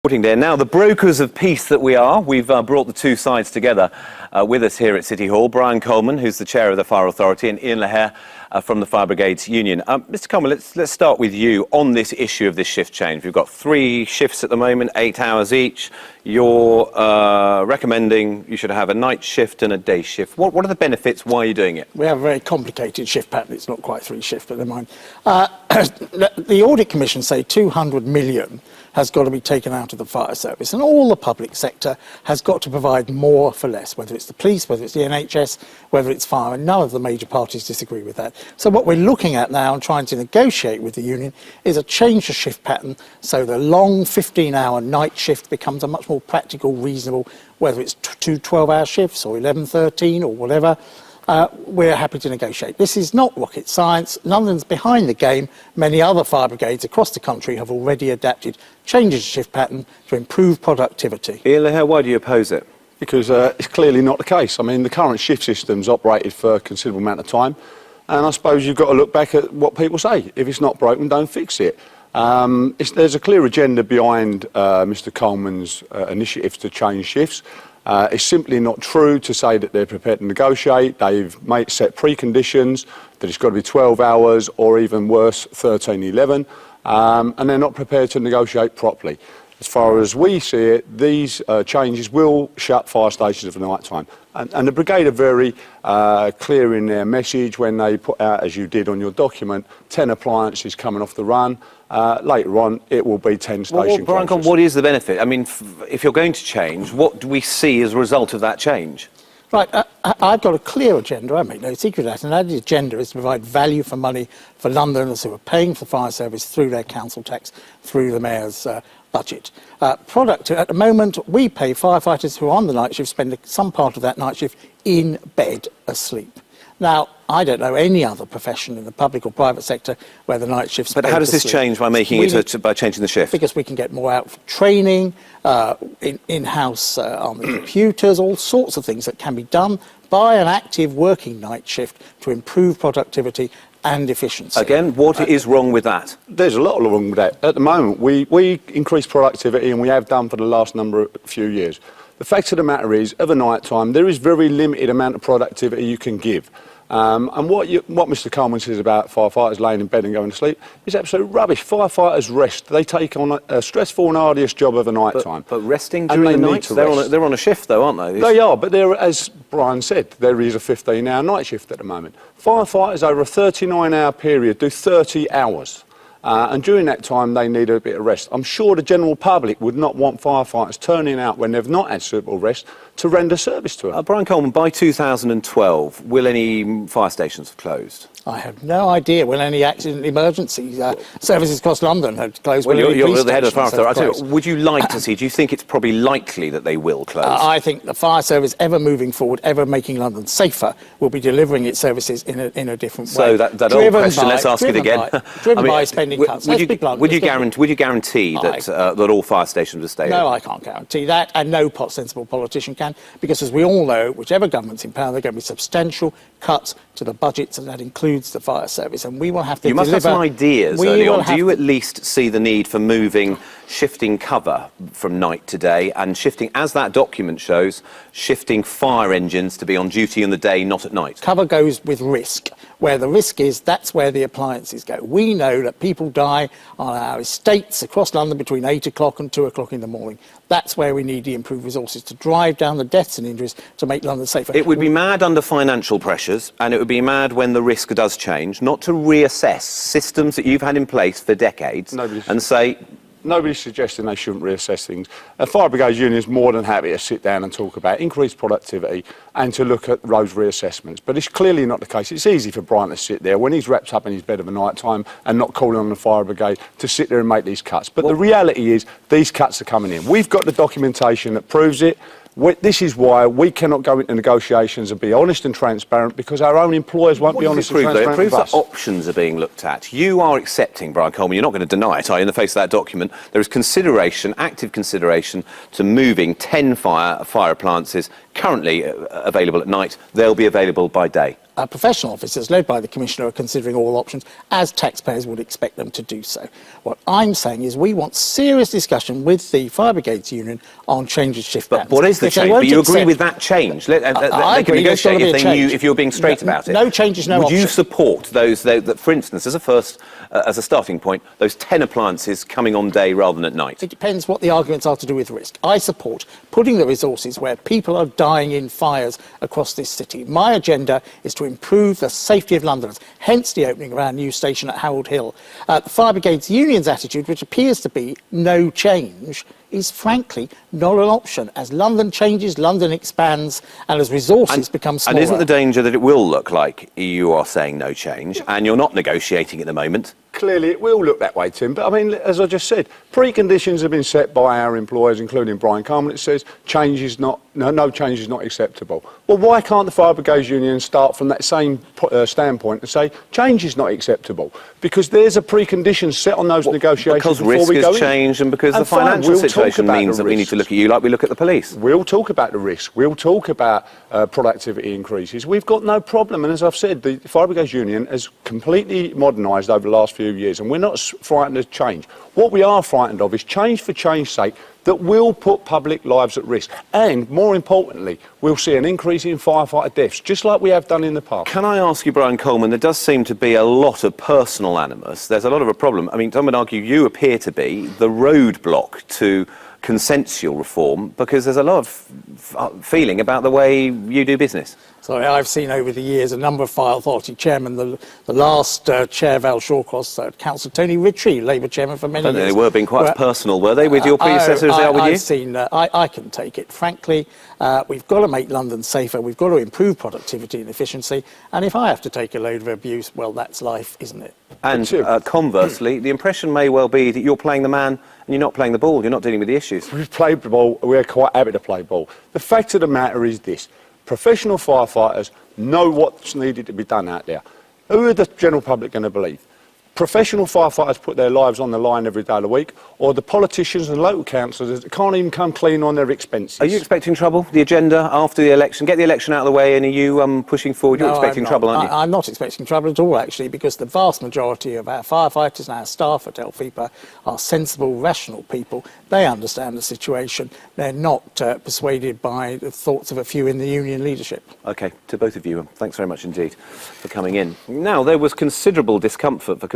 Reporting there. Now, the brokers of peace that we are, we've brought the two sides together with us here at City Hall. Brian Coleman, who's the chair of the Fire Authority, and Ian Lahair from the Fire Brigades Union. Mr. Coleman, let's start with you on this issue of this shift change. We've got 3 shifts at the moment, 8 hours each. You're recommending you should have a night shift and a day shift. What are the benefits? Why are you doing it? We have a very complicated shift pattern. It's not quite 3 shifts, but never mind. The Audit Commission say 200 million has got to be taken out of the fire service, and all the public sector has got to provide more for less, whether it's the police, whether it's the NHS, whether it's fire, and none of the major parties disagree with that. So what we're looking at now and trying to negotiate with the union is a change of shift pattern, so the long 15-hour night shift becomes a much more practical, reasonable, whether it's 2 12-hour shifts or 11, 13 or whatever. We're happy to negotiate. This is not rocket science. London's behind the game. Many other fire brigades across the country have already adapted changes to shift pattern to improve productivity. Ian Lahair, why do you oppose it? Because it's clearly not the case. I mean, the current shift system's operated for a considerable amount of time, and I suppose you've got to look back at what people say. If it's not broken, don't fix it. There's a clear agenda behind Mr. Coleman's initiatives to change shifts. It's simply not true to say that they're prepared to negotiate. They've set preconditions that it's got to be 12 hours or even worse, 13, 11, and they're not prepared to negotiate properly. As far as we see it, these changes will shut fire stations for night time. And the brigade are very clear in their message when they put out, as you did on your document, 10 appliances coming off the run. Later on, it will be 10 station Brian, what is the benefit? I mean, if you're going to change, what do we see as a result of that change? Right, I've got a clear agenda, I make no secret of that, and that agenda is to provide value for money for Londoners who are paying for the fire service through their council tax, through the mayor's budget. At the moment, we pay firefighters who are on the night shift spend some part of that night shift in bed asleep. Now, I don't know any other profession in the public or private sector where the night shift's But how does this change by making by changing the shift? Because we can get more out for training, in-house on the computers, all sorts of things that can be done by an active working night shift to improve productivity and efficiency. Again, what is wrong with that? There's a lot wrong with that. At the moment, we increase productivity, and we have done for the last few years. The fact of the matter is, of a night time, there is very limited amount of productivity you can give. And what Mr. Coleman says about firefighters laying in bed and going to sleep is absolute rubbish. Firefighters rest. They take on a stressful and arduous job of a night time. But resting during the night? They're on a shift, though, aren't they? They are, but as Brian said, there is a 15-hour night shift at the moment. Firefighters over a 39-hour period do 30 hours. And during that time, they need a bit of rest. I'm sure the general public would not want firefighters turning out when they've not had suitable rest to render service to them. Brian Coleman, by 2012, will any fire stations have closed? I have no idea when any accident emergency services across London have closed. Well, you're the head of the Fire Authority. Would you like to see, do you think it's probably likely that they will close? I think the fire service, ever moving forward, ever making London safer, will be delivering its services in a different way. So that old question, let's ask it again. Driven by spending cuts. Would you guarantee that all fire stations will stay No, open? I can't guarantee that, and no sensible politician can, because as we all know, whichever government's in power, there are going to be substantial cuts to the budgets, and that includes the fire service, and we will have to You must have some ideas early on. Do you at least see the need for shifting cover from night to day, and shifting, as that document shows, shifting fire engines to be on duty in the day, not at night? Cover goes with risk. Where the risk is, that's where the appliances go. We know that people die on our estates across London between 8 o'clock and 2 o'clock in the morning. That's where we need the improved resources to drive down the deaths and injuries to make London safer. It would be mad under financial pressures, and it would be mad when the risk does change, not to reassess systems that you've had in place for decades and say... Nobody's suggesting they shouldn't reassess things. The Fire Brigades Union is more than happy to sit down and talk about increased productivity and to look at those reassessments. But it's clearly not the case. It's easy for Brian to sit there when he's wrapped up in his bed of a night time and not calling on the Fire Brigade to sit there and make these cuts. But the reality is these cuts are coming in. We've got the documentation that proves it. This is why we cannot go into negotiations and be honest and transparent, because our own employers won't be honest and transparent with us. It proves that options are being looked at. You are accepting, Brian Coleman, you're not going to deny it, are you, in the face of that document? There is consideration, active consideration, to moving 10 fire appliances currently available at night. They'll be available by day. professional officers, led by the Commissioner, are considering all options, as taxpayers would expect them to do so. What I'm saying is we want serious discussion with the Fire Brigades Union on changes shift patterns. But what is the change? But you agree with that change? They can negotiate if you're being straight about it. No change is no option. Would you support those, that, for instance, as a starting point, those 10 appliances coming on day rather than at night? It depends what the arguments are to do with risk. I support putting the resources where people are dying in fires across this city. My agenda is to improve the safety of Londoners, hence the opening of our new station at Harold Hill. The Fire Brigades Union's attitude, which appears to be no change, is frankly not an option. As London changes, London expands, and as resources become smaller. And isn't the danger that it will look like you are saying no change, and you're not negotiating at the moment? Clearly it will look that way, Tim, but I mean, as I just said, preconditions have been set by our employers, including Brian Coleman. It says no change is not acceptable. Well, why can't the Fire Brigades Union start from that same standpoint and say change is not acceptable? Because there's a precondition set on those negotiations because before risk we go has changed and because the financial situation means that we need to look at you like we look at the police. We'll talk about the risk. We'll talk about productivity increases. We've got no problem. And as I've said, the Fire Brigades Union has completely modernised over the last few years, and we're not frightened of change. What we are frightened of is change for change's sake that will put public lives at risk. And, more importantly, we'll see an increase in firefighter deaths, just like we have done in the past. Can I ask you, Brian Coleman, there does seem to be a lot of personal animus. There's a lot of a problem. I mean, some would argue you appear to be the roadblock to consensual reform because there's a lot of feeling about the way you do business. So I've seen over the years a number of fire authority chairmen. The last chair, Val Shawcross, Councillor Tony Ritchie, Labour chairman for many years. They were being quite personal, were they, with your predecessors? I've seen. I can take it. Frankly, we've got to make London safer. We've got to improve productivity and efficiency. And if I have to take a load of abuse, well, that's life, isn't it? And conversely, the impression may well be that you're playing the man and you're not playing the ball. You're not dealing with the issues. We've played the ball. We're quite happy to play ball. The fact of the matter is this. Professional firefighters know what's needed to be done out there. Who are the general public going to believe? Professional firefighters put their lives on the line every day of the week, or the politicians and local councillors that can't even come clean on their expenses? Are you expecting trouble? The agenda after the election? Get the election out of the way, and are you pushing forward? You're expecting trouble, aren't you? I'm not expecting trouble at all, actually, because the vast majority of our firefighters and our staff at Elfipa are sensible, rational people. They understand the situation. They're not persuaded by the thoughts of a few in the union leadership. OK, to both of you, thanks very much indeed for coming in. Now, there was considerable discomfort for